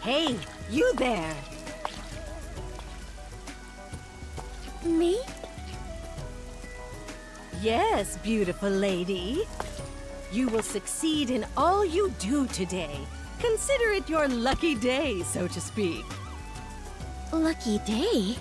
Hey, you there! Me? Yes, beautiful lady. You will succeed in all you do today. Consider it your lucky day, so to speak. Lucky day?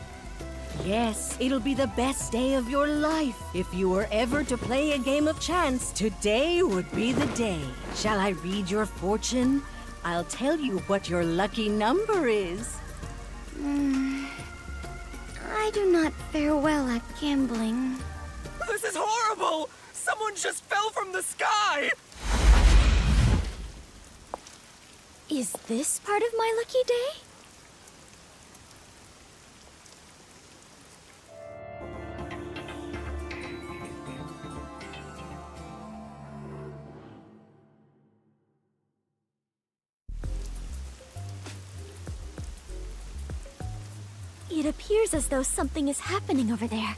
Yes, it'll be the best day of your life. If you were ever to play a game of chance, today would be the day. Shall I read your fortune? I'll tell you what your lucky number is. I do not fare well at gambling. This is horrible! Someone just fell from the sky! Is this part of my lucky day? It appears as though something is happening over there.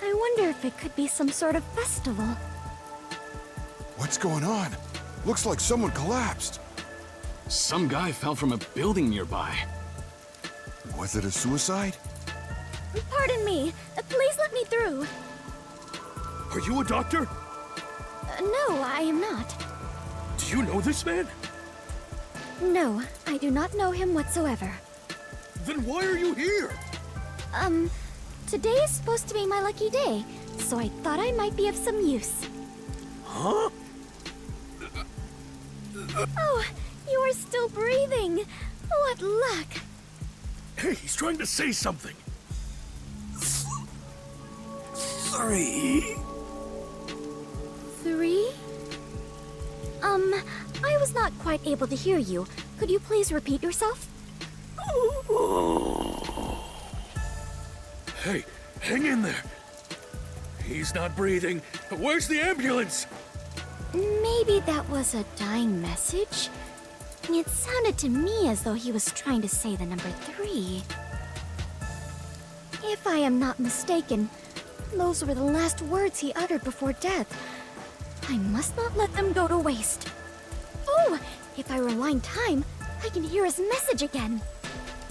I wonder if it could be some sort of festival. What's going on? Looks like someone collapsed. Some guy fell from a building nearby. Was it a suicide? Pardon me. Please let me through. Are you a doctor? No, I am not. Do you know this man? No, I do not know him whatsoever. Then why are you here? Today is supposed to be my lucky day, so I thought I might be of some use. Huh? Oh, you are still breathing. What luck. Hey, he's trying to say something. 3. 3? I was not quite able to hear you. Could you please repeat yourself? Hey, hang in there. He's not breathing. Where's the ambulance? Maybe that was a dying message? It sounded to me as though he was trying to say the number 3. If I am not mistaken, those were the last words he uttered before death. I must not let them go to waste. Oh, if I rewind time, I can hear his message again.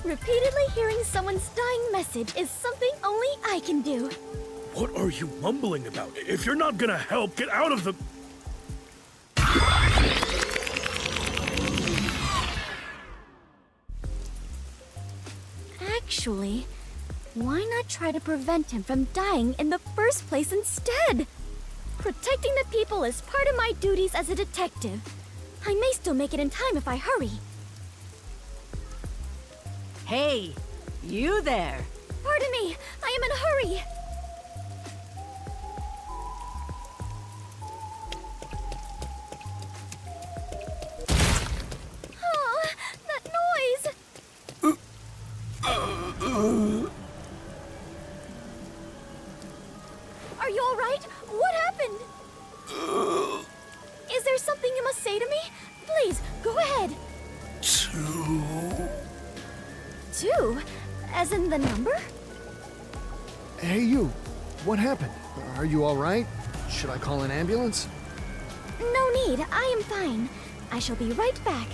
Repeatedly hearing someone's dying message is something only I can do. What are you mumbling about? If you're not gonna help, get out of the... Actually, why not try to prevent him from dying in the first place instead? Protecting the people is part of my duties as a detective. I may still make it in time if I hurry. Hey, you there! Pardon me, I am in a hurry. Oh, that noise! Are you all right? What happened? Is there something you must say to me? Please, go ahead. 2. 2? As in the number? Hey, you. What happened? Are you all right? Should I call an ambulance? No need. I am fine. I shall be right back.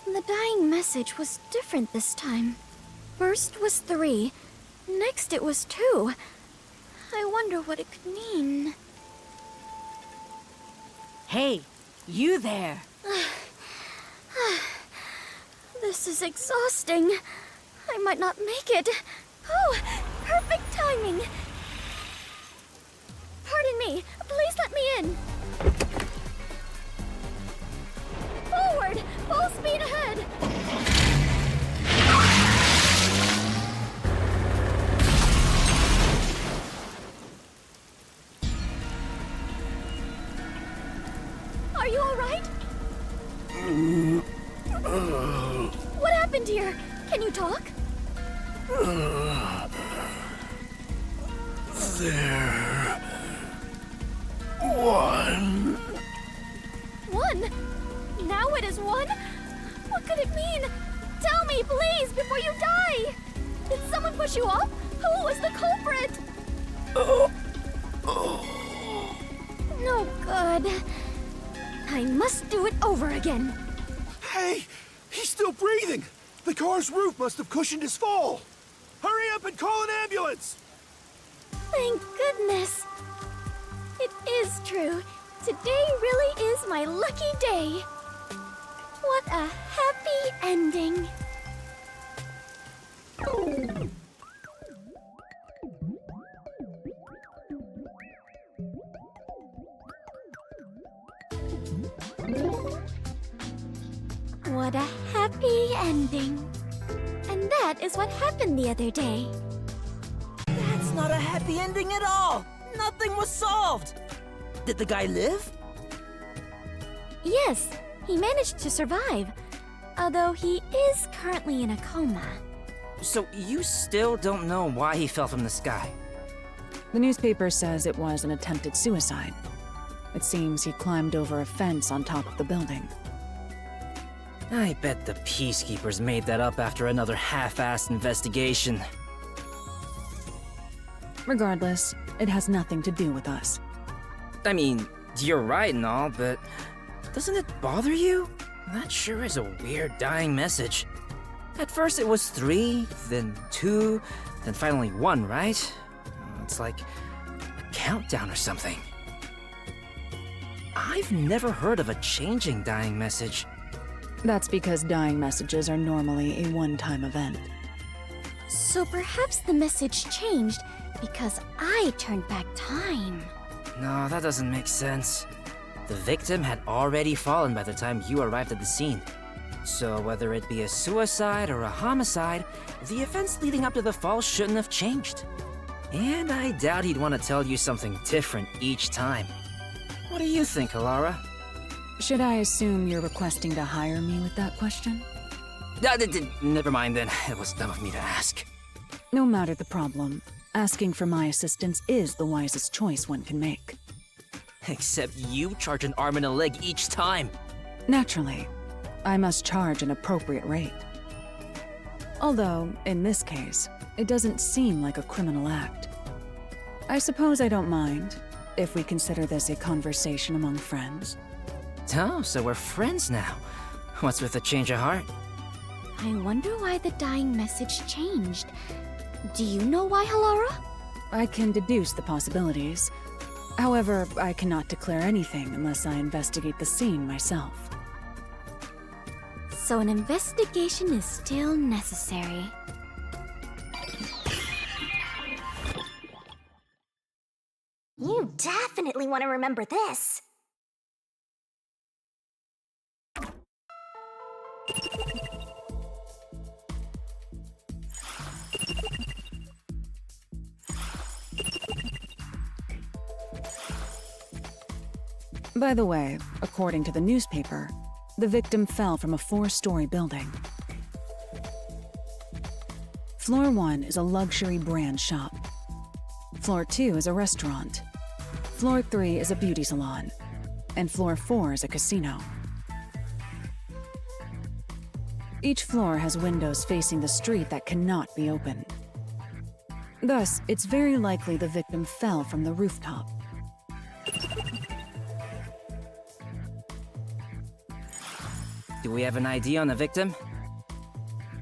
The dying message was different this time. First was 3. Next it was 2. I wonder what it could mean. Hey, you there! This is exhausting. I might not make it. Oh, perfect timing. Pardon me. Please let me in. Forward! Full speed ahead! Are you all right? What happened here? Can you talk? There. it is one. What could it mean? Tell me, please, before you die! Did someone push you off? Who was the culprit? No good. I must do it over again. Hey! He's still breathing! The car's roof must have cushioned his fall! Hurry up and call an ambulance! Thank goodness. It is true. Today really is my lucky day. What a happy ending. What a happy ending. And that is what happened the other day. That's not a happy ending at all! Nothing was solved! Did the guy live? Yes, he managed to survive. Although he is currently in a coma. So you still don't know why he fell from the sky? The newspaper says it was an attempted suicide. It seems he climbed over a fence on top of the building. I bet the Peacekeepers made that up after another half-assed investigation. Regardless, it has nothing to do with us. I mean, you're right and all, but doesn't it bother you? That sure is a weird dying message. At first it was 3, then 2, then finally 1, right? It's like a countdown or something. I've never heard of a changing dying message. That's because dying messages are normally a one-time event. So perhaps the message changed because I turned back time. No, that doesn't make sense. The victim had already fallen by the time you arrived at the scene. So whether it be a suicide or a homicide, the events leading up to the fall shouldn't have changed. And I doubt he'd want to tell you something different each time. What do you think, Alara? Should I assume you're requesting to hire me with that question? Never mind then. It was dumb of me to ask. No matter the problem, asking for my assistance is the wisest choice one can make. Except you charge an arm and a leg each time. Naturally, I must charge an appropriate rate. Although, in this case, it doesn't seem like a criminal act. I suppose I don't mind, if we consider this a conversation among friends. Oh, so we're friends now. What's with the change of heart? I wonder why the dying message changed. Do you know why, Halara? I can deduce the possibilities. However, I cannot declare anything unless I investigate the scene myself. So an investigation is still necessary. You definitely want to remember this. By the way, according to the newspaper, the victim fell from a 4-story building. Floor 1 is a luxury brand shop. Floor 2 is a restaurant. Floor 3 is a beauty salon. And floor 4 is a casino. Each floor has windows facing the street that cannot be opened. Thus, it's very likely the victim fell from the rooftop. Do we have an ID on the victim?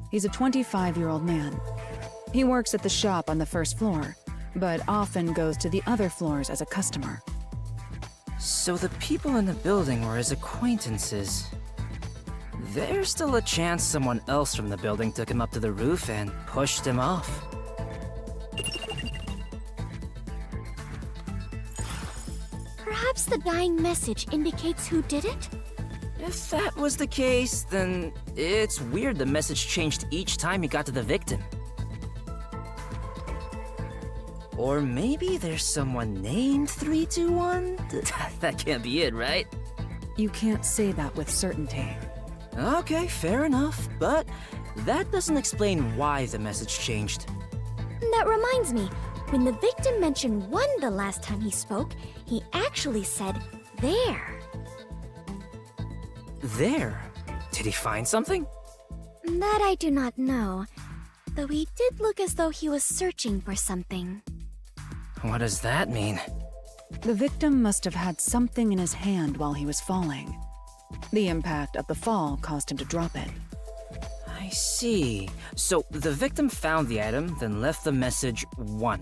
He's a 25-year-old man. He works at the shop on the first floor, but often goes to the other floors as a customer. So the people in the building were his acquaintances. There's still a chance someone else from the building took him up to the roof and pushed him off. Perhaps the dying message indicates who did it? If that was the case, then it's weird the message changed each time he got to the victim. Or maybe there's someone named 321? That can't be it, right? You can't say that with certainty. Okay, fair enough, but that doesn't explain why the message changed. That reminds me, when the victim mentioned 1 the last time he spoke, he actually said, there. There? Did he find something? That I do not know, though he did look as though he was searching for something. What does that mean? The victim must have had something in his hand while he was falling. The impact of the fall caused him to drop it. I see. So the victim found the item, then left the message 1.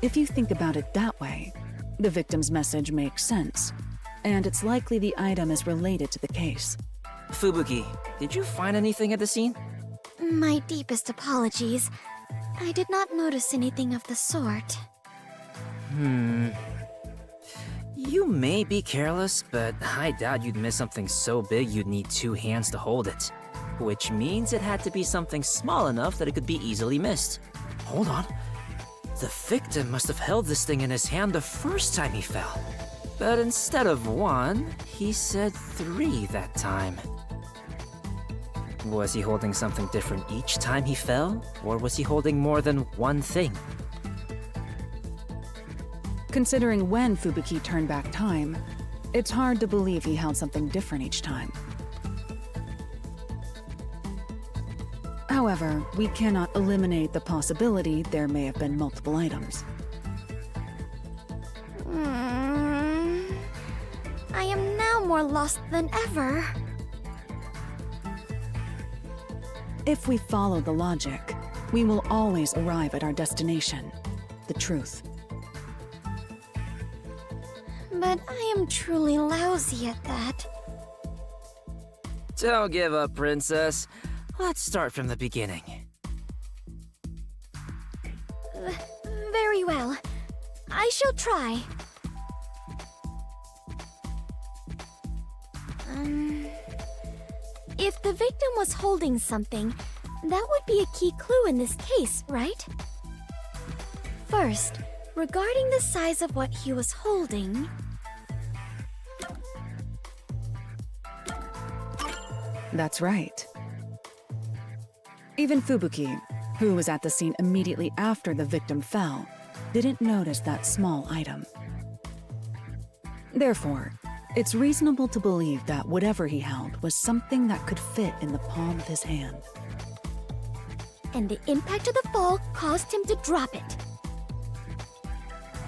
If you think about it that way, the victim's message makes sense, and it's likely the item is related to the case. Fubuki, did you find anything at the scene? My deepest apologies. I did not notice anything of the sort. You may be careless, but I doubt you'd miss something so big you'd need 2 hands to hold it. Which means it had to be something small enough that it could be easily missed. Hold on. The victim must have held this thing in his hand the first time he fell. But instead of 1, he said 3 that time. Was he holding something different each time he fell? Or was he holding more than one thing? Considering when Fubuki turned back time, it's hard to believe he held something different each time. However, we cannot eliminate the possibility there may have been multiple items. I am now more lost than ever. If we follow the logic, we will always arrive at our destination, the truth. But I am truly lousy at that. Don't give up, Princess. Let's start from the beginning. Very well. I shall try. If the victim was holding something, that would be a key clue in this case, right? First, regarding the size of what he was holding... That's right. Even Fubuki, who was at the scene immediately after the victim fell, didn't notice that small item. Therefore, it's reasonable to believe that whatever he held was something that could fit in the palm of his hand. And the impact of the fall caused him to drop it.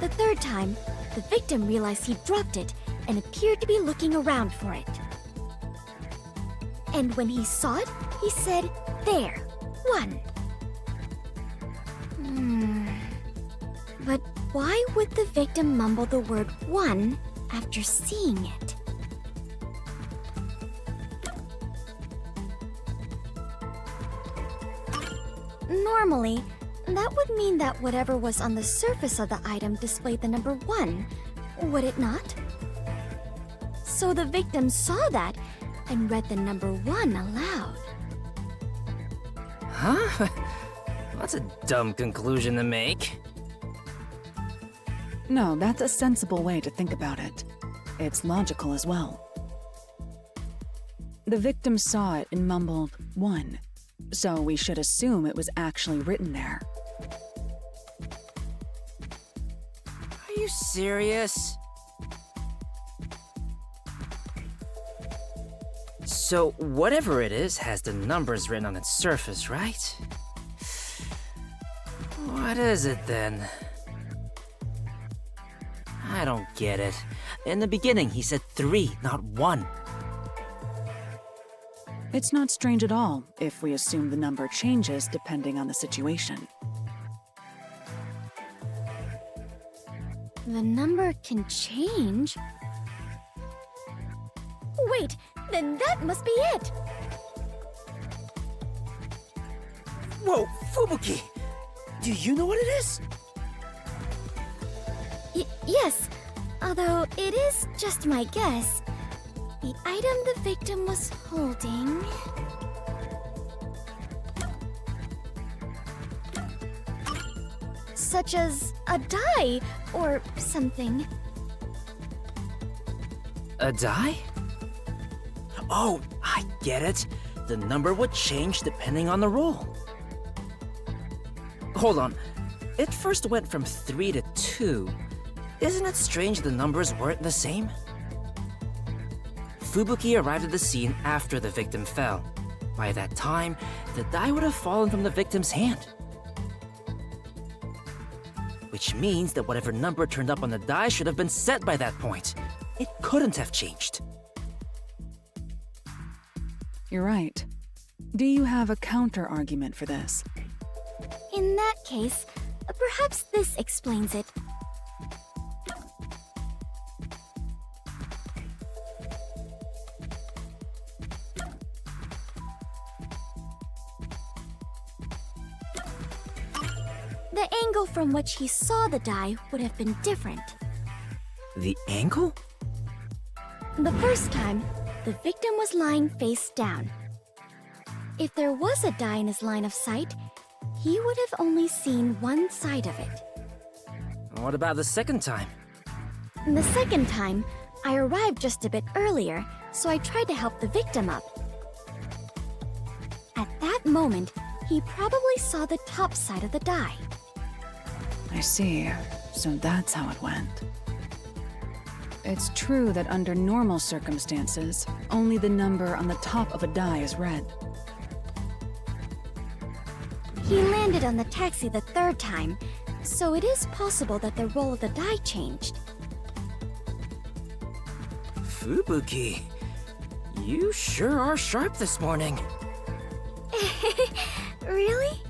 The third time, the victim realized he dropped it and appeared to be looking around for it. And when he saw it, he said, "There, 1." But why would the victim mumble the word 1 after seeing it? Normally, that would mean that whatever was on the surface of the item displayed the number 1, would it not? So the victim saw that and read the number 1 aloud. Huh? That's a dumb conclusion to make. No, that's a sensible way to think about it. It's logical as well. The victim saw it and mumbled 1, so we should assume it was actually written there. Are you serious? So, whatever it is has the numbers written on its surface, right? What is it then? I don't get it. In the beginning, he said 3, not 1. It's not strange at all if we assume the number changes depending on the situation. The number can change? Wait, then that must be it! Whoa, Fubuki! Do you know what it is? Yes, although it is just my guess. The item the victim was holding... such as a die or something. A die? Oh, I get it. The number would change depending on the roll. Hold on. It first went from 3 to 2. Isn't it strange the numbers weren't the same? Fubuki arrived at the scene after the victim fell. By that time, the die would have fallen from the victim's hand. Which means that whatever number turned up on the die should have been set by that point. It couldn't have changed. You're right. Do you have a counter-argument for this? In that case, perhaps this explains it. The angle from which he saw the die would have been different. The angle? The first time, the victim was lying face down. If there was a die in his line of sight, he would have only seen one side of it. What about the second time? The second time, I arrived just a bit earlier, so I tried to help the victim up. At that moment, he probably saw the top side of the die. I see. So that's how it went. It's true that under normal circumstances, only the number on the top of a die is read. He landed on the taxi the third time, so it is possible that the roll of the die changed. Fubuki, you sure are sharp this morning. Really?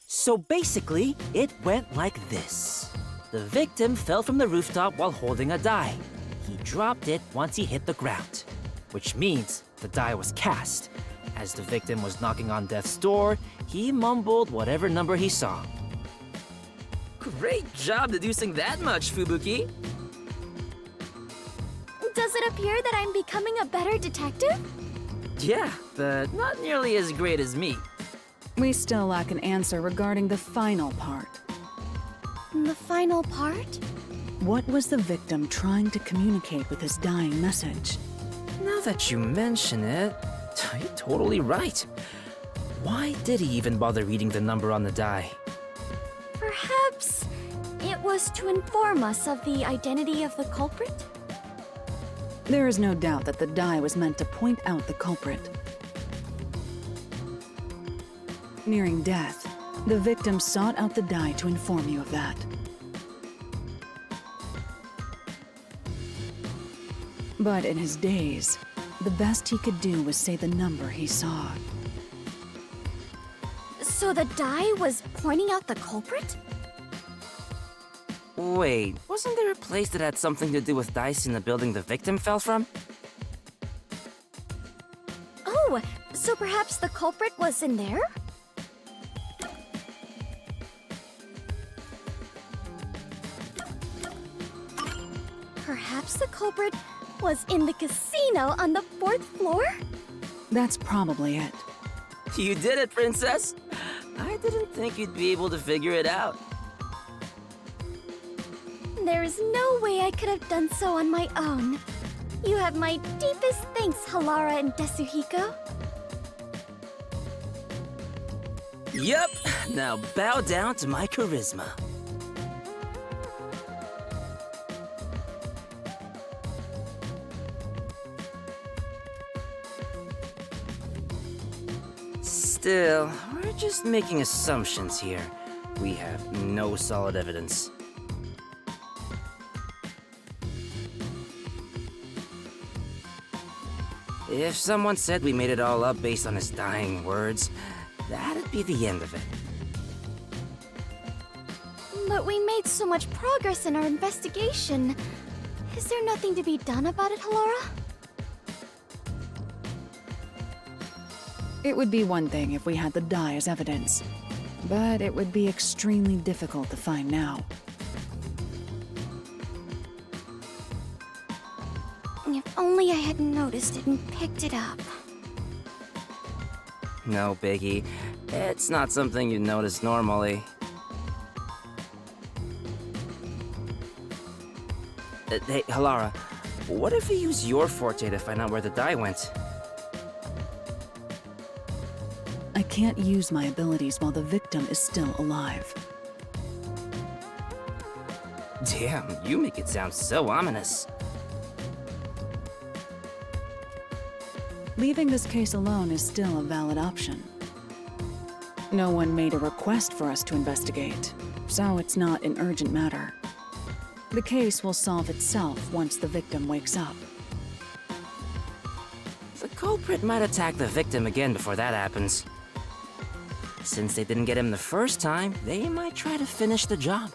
So basically, it went like this. The victim fell from the rooftop while holding a die. He dropped it once he hit the ground, which means the die was cast. As the victim was knocking on death's door, he mumbled whatever number he saw. Great job deducing that much, Fubuki. Does it appear that I'm becoming a better detective? Yeah, but not nearly as great as me. We still lack an answer regarding the final part. The final part? What was the victim trying to communicate with his dying message? Now that you mention it, you're totally right. Why did he even bother reading the number on the die? Perhaps it was to inform us of the identity of the culprit? There is no doubt that the die was meant to point out the culprit. Nearing death, the victim sought out the die to inform you of that. But in his daze, the best he could do was say the number he saw. So the die was pointing out the culprit? Wait, wasn't there a place that had something to do with dice in the building the victim fell from? Oh, so perhaps the culprit was in there? Perhaps the culprit was in the casino on the 4th floor? That's probably it. You did it, Princess! I didn't think you'd be able to figure it out. There is no way I could have done so on my own. You have my deepest thanks, Halara and Desuhiko. Yup, now bow down to my charisma. Still, we're just making assumptions here. We have no solid evidence. If someone said we made it all up based on his dying words, that'd be the end of it. But we made so much progress in our investigation. Is there nothing to be done about it, Halara? It would be one thing if we had the die as evidence, but it would be extremely difficult to find now. If only I had noticed it and picked it up. No biggie. It's not something you notice normally. Hey, Halara, what if we use your forte to find out where the die went? I can't use my abilities while the victim is still alive. Damn, you make it sound so ominous. Leaving this case alone is still a valid option. No one made a request for us to investigate, so it's not an urgent matter. The case will solve itself once the victim wakes up. The culprit might attack the victim again before that happens. Since they didn't get him the first time, they might try to finish the job.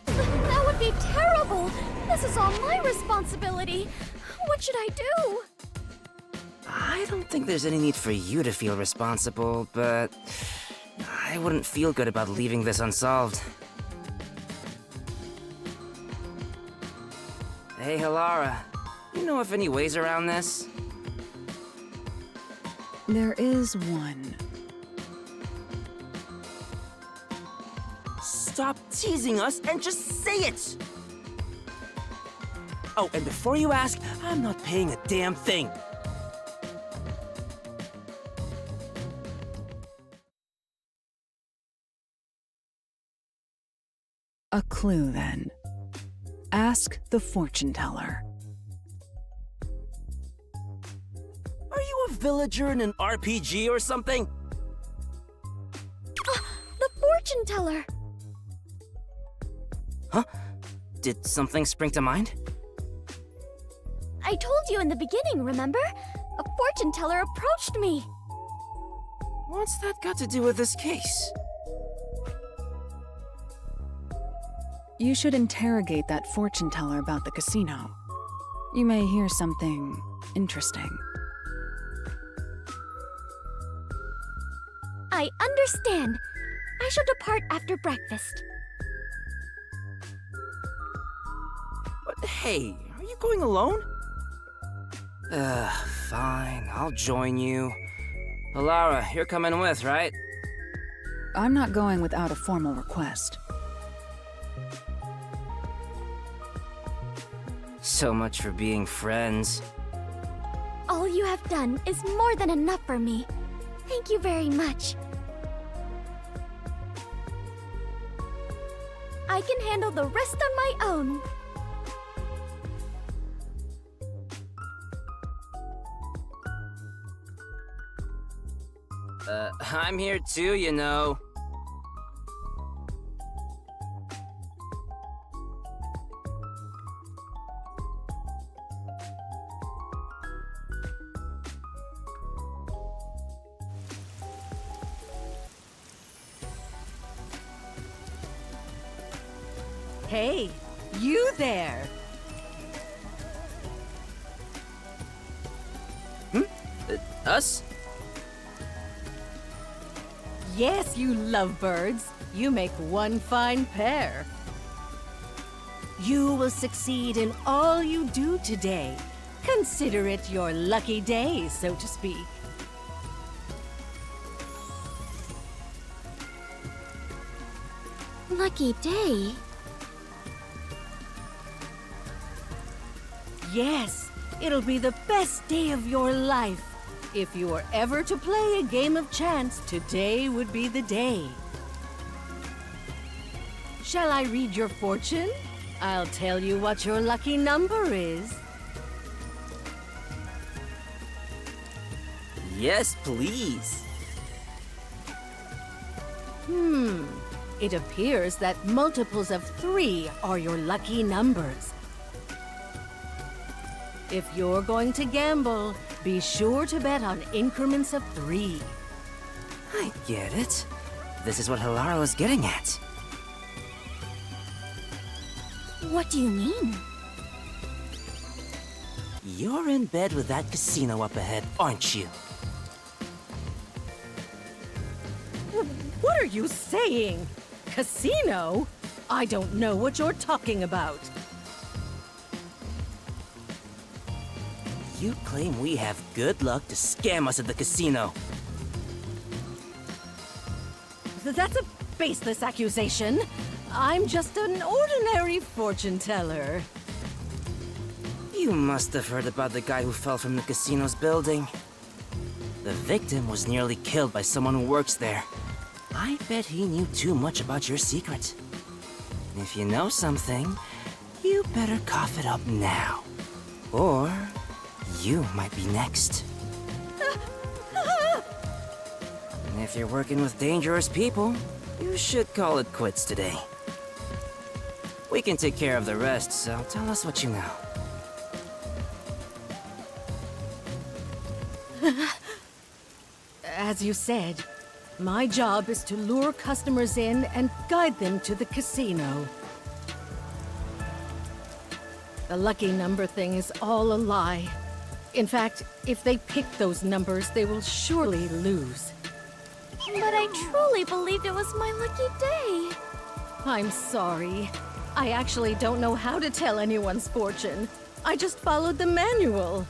That would be terrible! This is all my responsibility! What should I do? I don't think there's any need for you to feel responsible, but I wouldn't feel good about leaving this unsolved. Hey, Halara, you know of any ways around this? There is one. Stop teasing us and just say it! Oh, and before you ask, I'm not paying a damn thing. A clue, then. Ask the fortune teller. Are you a villager in an RPG or something? The fortune teller! Huh? Did something spring to mind? I told you in the beginning, remember? A fortune teller approached me. What's that got to do with this case? You should interrogate that fortune teller about the casino. You may hear something interesting. I understand. I shall depart after breakfast. But hey, are you going alone? Fine, I'll join you. Halara, you're coming with, right? I'm not going without a formal request. So much for being friends. All you have done is more than enough for me. Thank you very much. I can handle the rest on my own. I'm here too, you know. Hey, you there! Us? Yes, you lovebirds. You make one fine pair. You will succeed in all you do today. Consider it your lucky day, so to speak. Lucky day? Yes, it'll be the best day of your life. If you are ever to play a game of chance, today would be the day. Shall I read your fortune? I'll tell you what your lucky number is. Yes, please. It appears that multiples of 3 are your lucky numbers. If you're going to gamble, be sure to bet on increments of 3. I get it. This is what Halara was getting at. What do you mean? You're in bed with that casino up ahead, aren't you? What are you saying? Casino? I don't know what you're talking about. You claim we have good luck to scam us at the casino. That's a baseless accusation. I'm just an ordinary fortune teller. You must have heard about the guy who fell from the casino's building. The victim was nearly killed by someone who works there. I bet he knew too much about your secret. If you know something, you better cough it up now. Or you might be next. And if you're working with dangerous people, you should call it quits today. We can take care of the rest, so tell us what you know. As you said, my job is to lure customers in and guide them to the casino. The lucky number thing is all a lie. In fact, if they pick those numbers, they will surely lose. But I truly believed it was my lucky day. I'm sorry. I actually don't know how to tell anyone's fortune. I just followed the manual.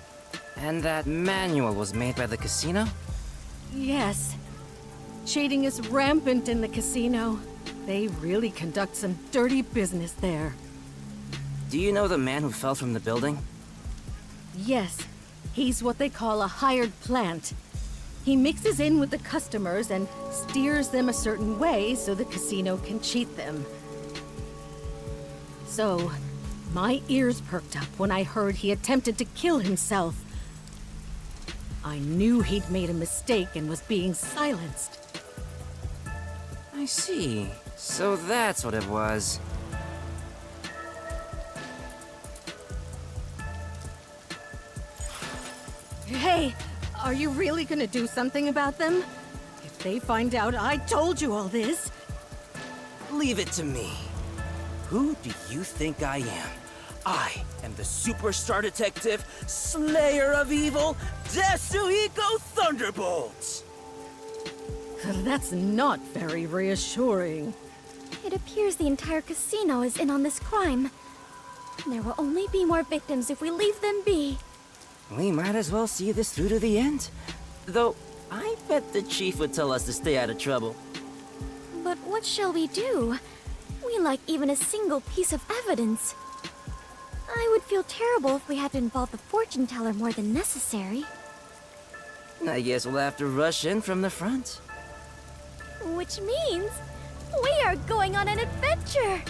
And that manual was made by the casino? Yes. Cheating is rampant in the casino. They really conduct some dirty business there. Do you know the man who fell from the building? Yes. He's what they call a hired plant. He mixes in with the customers and steers them a certain way so the casino can cheat them. So, my ears perked up when I heard he attempted to kill himself. I knew he'd made a mistake and was being silenced. I see. So that's what it was. Hey, are you really gonna do something about them? If they find out I told you all this... Leave it to me. Who do you think I am? I am the superstar detective, slayer of evil, Desuhiko Thunderbolt! That's not very reassuring. It appears the entire casino is in on this crime. There will only be more victims if we leave them be. We might as well see this through to the end. Though, I bet the chief would tell us to stay out of trouble. But what shall we do? We lack even a single piece of evidence. I would feel terrible if we had to involve the fortune teller more than necessary. I guess we'll have to rush in from the front. Which means we are going on an adventure!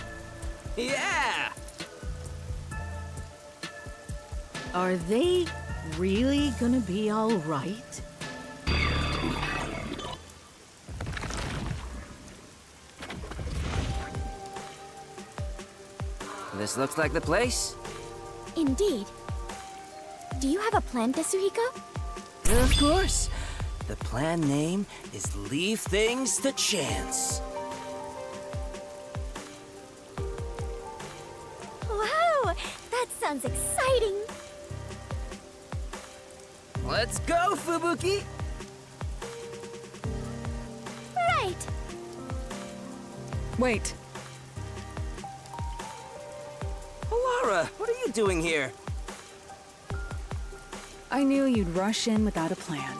Yeah! Are they really gonna be all right? This looks like the place. Indeed. Do you have a plan, Tetsuhiko? Of course. The plan name is Leave Things to Chance. Wow! That sounds exciting! Let's go, Fubuki! Right! Wait. Alara, what are you doing here? I knew you'd rush in without a plan.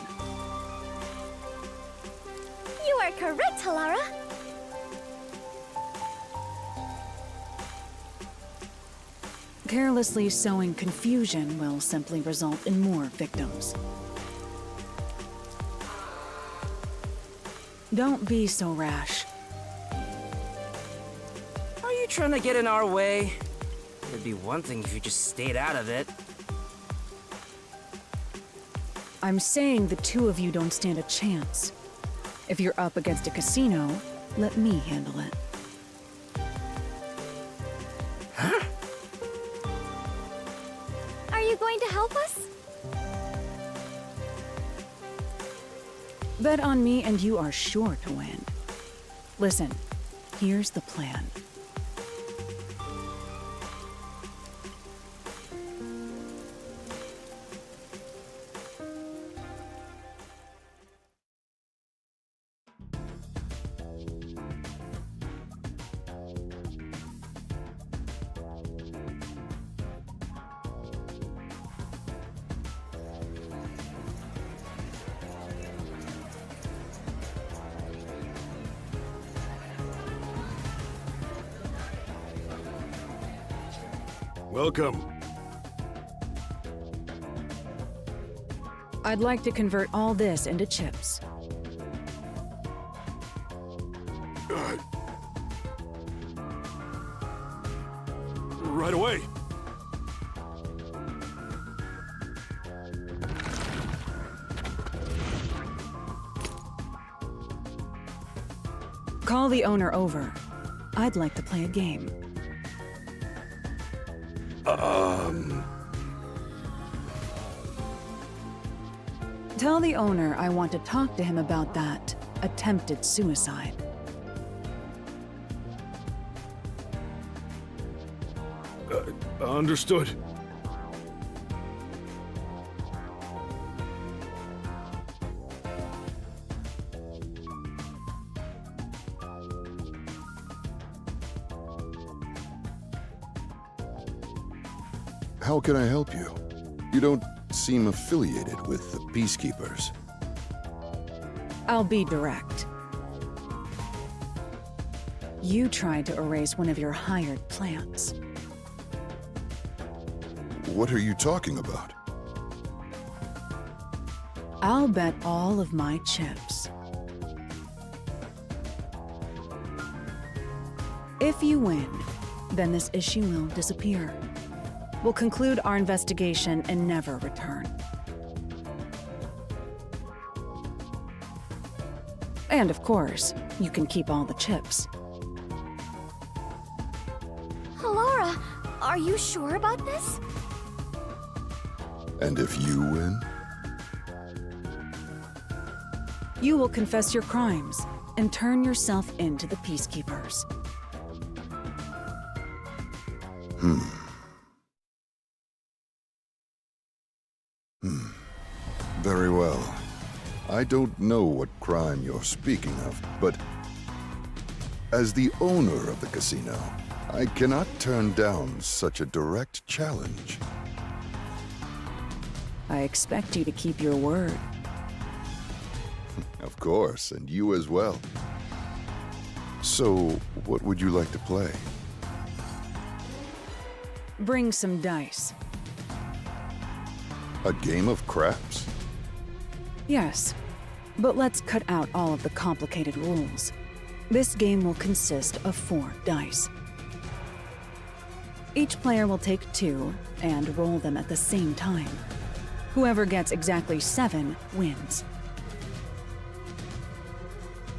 You are correct, Halara! Carelessly sowing confusion will simply result in more victims. Don't be so rash. Are you trying to get in our way? It'd be one thing if you just stayed out of it. I'm saying the two of you don't stand a chance. If you're up against a casino, let me handle it. Huh? Are you going to help us? Bet on me and you are sure to win. Listen, here's the plan. Welcome. I'd like to convert all this into chips. Right away. Call the owner over. I'd like to play a game. Tell the owner I want to talk to him about that attempted suicide. Understood. How can I help you? You don't seem affiliated with the Peacekeepers. I'll be direct. You tried to erase one of your hired plants. What are you talking about? I'll bet all of my chips. If you win, then this issue will disappear. We'll conclude our investigation and never return. And of course, you can keep all the chips. Laura, are you sure about this? And if you win? You will confess your crimes and turn yourself into the Peacekeepers. Very well. I don't know what crime you're speaking of, but as the owner of the casino, I cannot turn down such a direct challenge. I expect you to keep your word. Of course, and you as well. So, what would you like to play? Bring some dice. A game of craps? Yes, but let's cut out all of the complicated rules. This game will consist of 4 dice. Each player will take 2 and roll them at the same time. Whoever gets exactly 7 wins.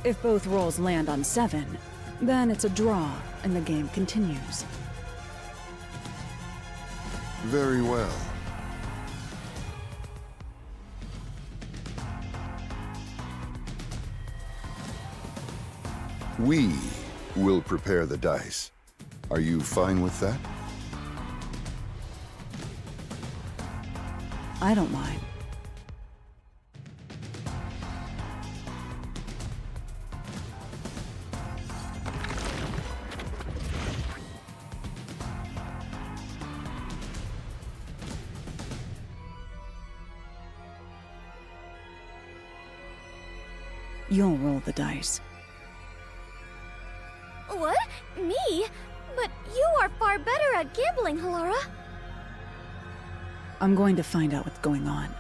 If both rolls land on 7, then it's a draw and the game continues. Very well. We will prepare the dice. Are you fine with that? I don't mind. You'll roll the dice. What? Me? But you are far better at gambling, Halara. I'm going to find out what's going on.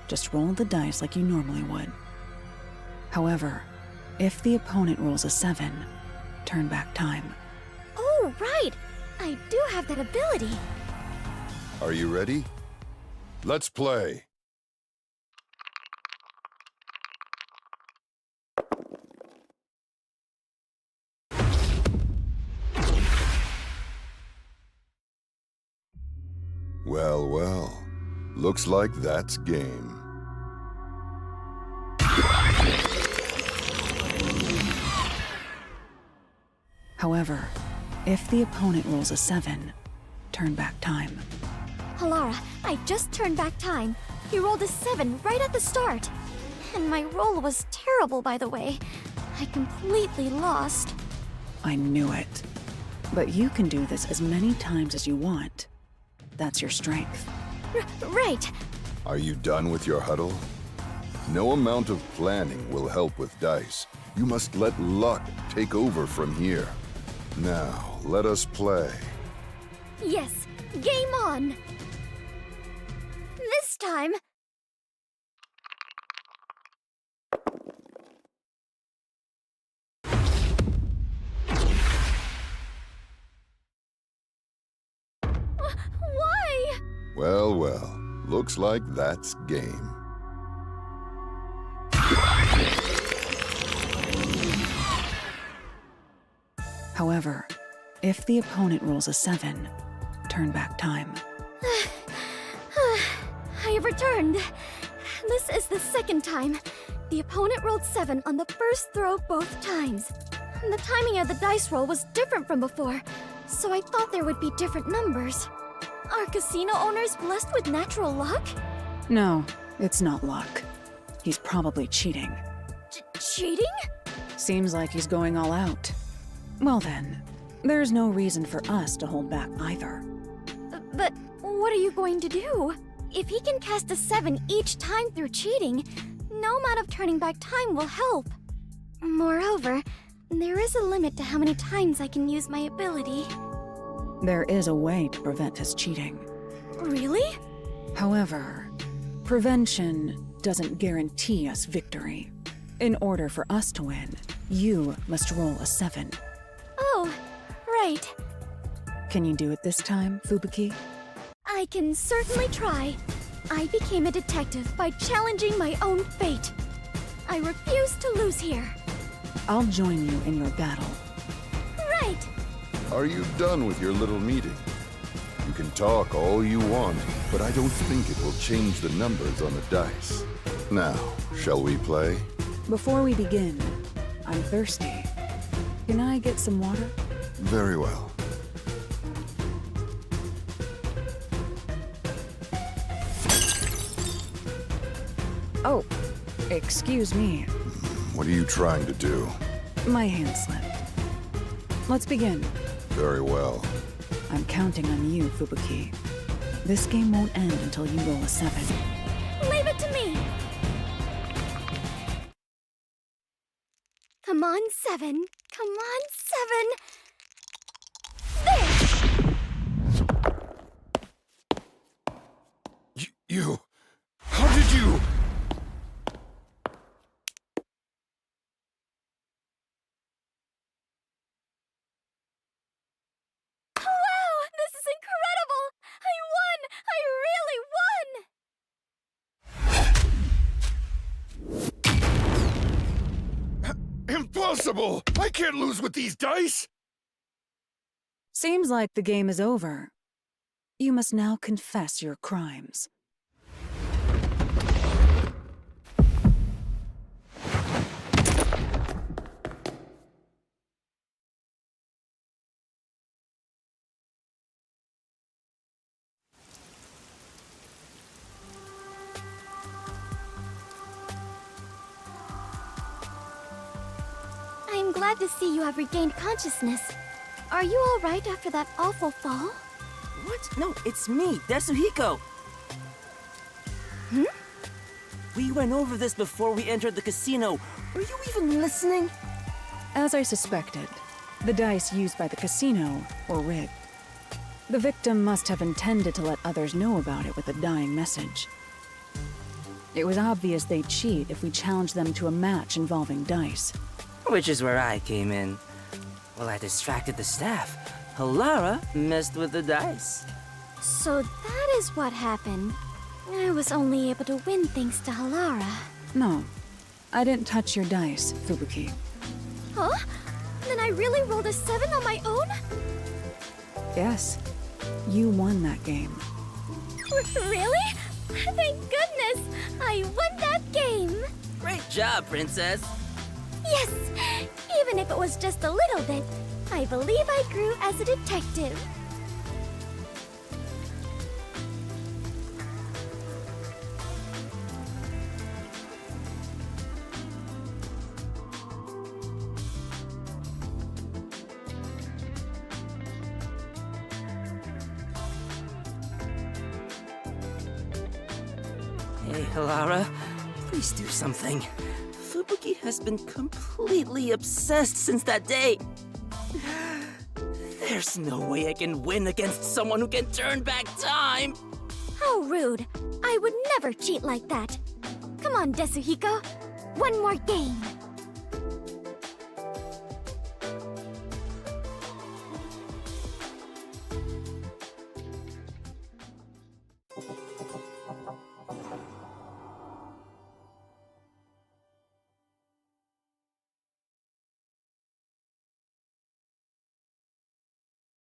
Just roll the dice like you normally would. However, if the opponent rolls a 7, turn back time. Oh, right. I do have that ability. Are you ready? Let's play. Well, well. Looks like that's game. However, if the opponent rolls a 7, turn back time. Halara, I just turned back time. He rolled a 7 right at the start. And my roll was terrible, by the way. I completely lost. I knew it. But you can do this as many times as you want. That's your strength. Right. Are you done with your huddle? No amount of planning will help with dice. You must let luck take over from here. Now, let us play. Yes, game on. This time... Well, well. Looks like that's game. However, if the opponent rolls a 7, turn back time. I have returned. This is the second time. The opponent rolled 7 on the first throw both times. The timing of the dice roll was different from before, so I thought there would be different numbers. Are casino owners blessed with natural luck? No, it's not luck. He's probably cheating. Cheating? Seems like he's going all out. Well then, there's no reason for us to hold back either. But what are you going to do? If he can cast a 7 each time through cheating, no amount of turning back time will help. Moreover, there is a limit to how many times I can use my ability. There is a way to prevent his cheating. Really? However, prevention doesn't guarantee us victory. In order for us to win, you must roll a 7. Oh, right. Can you do it this time, Fubuki? I can certainly try. I became a detective by challenging my own fate. I refuse to lose here. I'll join you in your battle. Right. Are you done with your little meeting? You can talk all you want, but I don't think it will change the numbers on the dice. Now, shall we play? Before we begin, I'm thirsty. Can I get some water? Very well. Oh, excuse me. What are you trying to do? My hand slipped. Let's begin. Very well. I'm counting on you, Fubuki. This game won't end until you roll a 7. Leave it to me. Come on, 7. Come on, 7. There! You... How did you... Wow! This is incredible! I won! I really won! Impossible! I can't lose with these dice! Seems like the game is over. You must now confess your crimes. I'm glad to see you have regained consciousness. Are you all right after that awful fall? What? No, it's me, Desuhiko. Hmm? We went over this before we entered the casino. Were you even listening? As I suspected, the dice used by the casino were rigged. The victim must have intended to let others know about it with a dying message. It was obvious they'd cheat if we challenged them to a match involving dice. Which is where I came in. Well, I distracted the staff. Halara messed with the dice. So that is what happened. I was only able to win thanks to Halara. No, I didn't touch your dice, Fubuki. Huh? Then I really rolled a 7 on my own? Yes, you won that game. Really? Thank goodness! I won that game! Great job, Princess. Yes! Even if it was just a little bit, I believe I grew as a detective. Hey, Halara, please do something. Fubuki has been completely obsessed since that day. There's no way I can win against someone who can turn back time. How rude. I would never cheat like that. Come on, Desuhiko. One more game.